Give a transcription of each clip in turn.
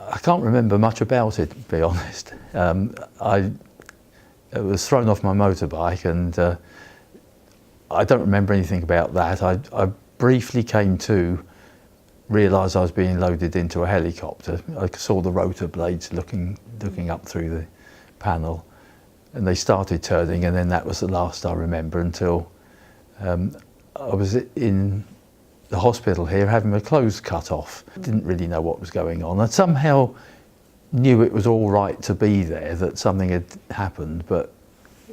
I can't remember much about it, to be honest. I was thrown off my motorbike, and I don't remember anything about that. I briefly came to realise I was being loaded into a helicopter. I saw the rotor blades looking up through the panel, and they started turning, and then that was the last I remember until I was in the hospital here having my clothes cut off. Didn't really know what was going on. I somehow knew it was all right to be there, that something had happened, but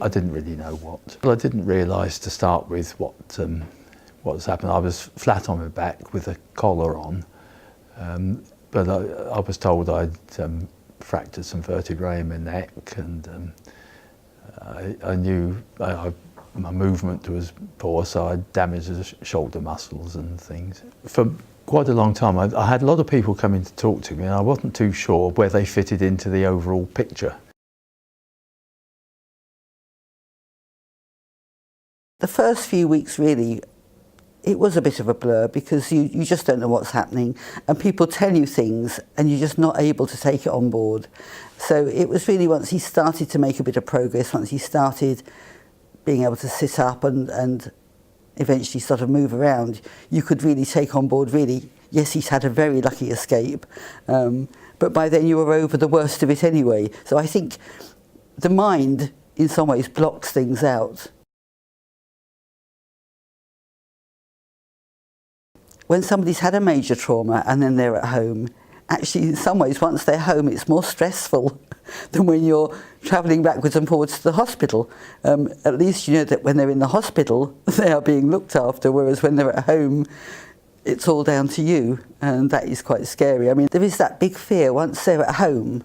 I didn't really know what. Well, I didn't realise to start with what's happened. I was flat on my back with a collar on, but I was told I'd fractured some vertebrae in my neck, and I knew my movement was poor, so I damaged the shoulder muscles and things. For quite a long time, I had a lot of people coming to talk to me, and I wasn't too sure where they fitted into the overall picture. The first few weeks, really, it was a bit of a blur, because you just don't know what's happening, and people tell you things and you're just not able to take it on board. So it was really once he started to make a bit of progress, once he started being able to sit up and eventually sort of move around, you could really take on board, really, yes, he's had a very lucky escape, but by then you were over the worst of it anyway. So I think the mind in some ways blocks things out. When somebody's had a major trauma and then they're at home, actually in some ways once they're home it's more stressful than when you're travelling backwards and forwards to the hospital. At least you know that when they're in the hospital they are being looked after, whereas when they're at home it's all down to you, and that is quite scary. I mean, there is that big fear once they're at home,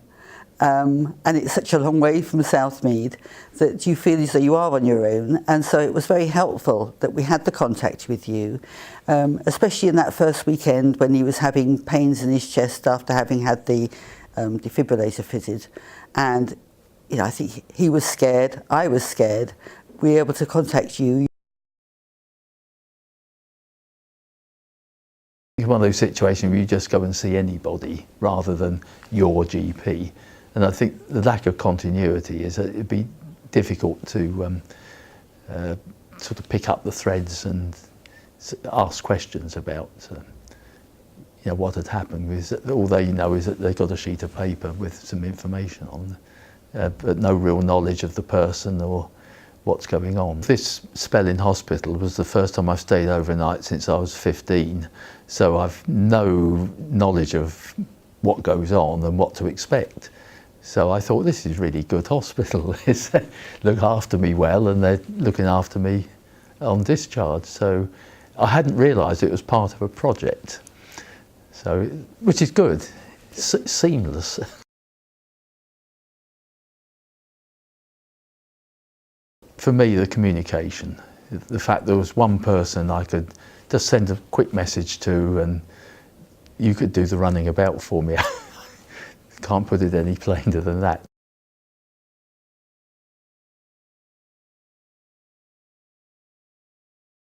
and it's such a long way from Southmead that you feel as though you are on your own, and so it was very helpful that we had the contact with you, especially in that first weekend when he was having pains in his chest after having had the defibrillator fitted. And you know, I think he was scared, I was scared. We were able to contact you. It's one of those situations where you just go and see anybody rather than your GP. And I think the lack of continuity is that it'd be difficult to sort of pick up the threads and ask questions about you know, what had happened. Because all they know is that they got a sheet of paper with some information on, but no real knowledge of the person or what's going on. This spell in hospital was the first time I've stayed overnight since I was 15, so I've no knowledge of what goes on and what to expect. So I thought, this is really good hospital. They look after me well, and they're looking after me on discharge. So I hadn't realised it was part of a project, so which is good, seamless. For me, the communication, the fact there was one person I could just send a quick message to, and you could do the running about for me. Can't put it any plainer than that.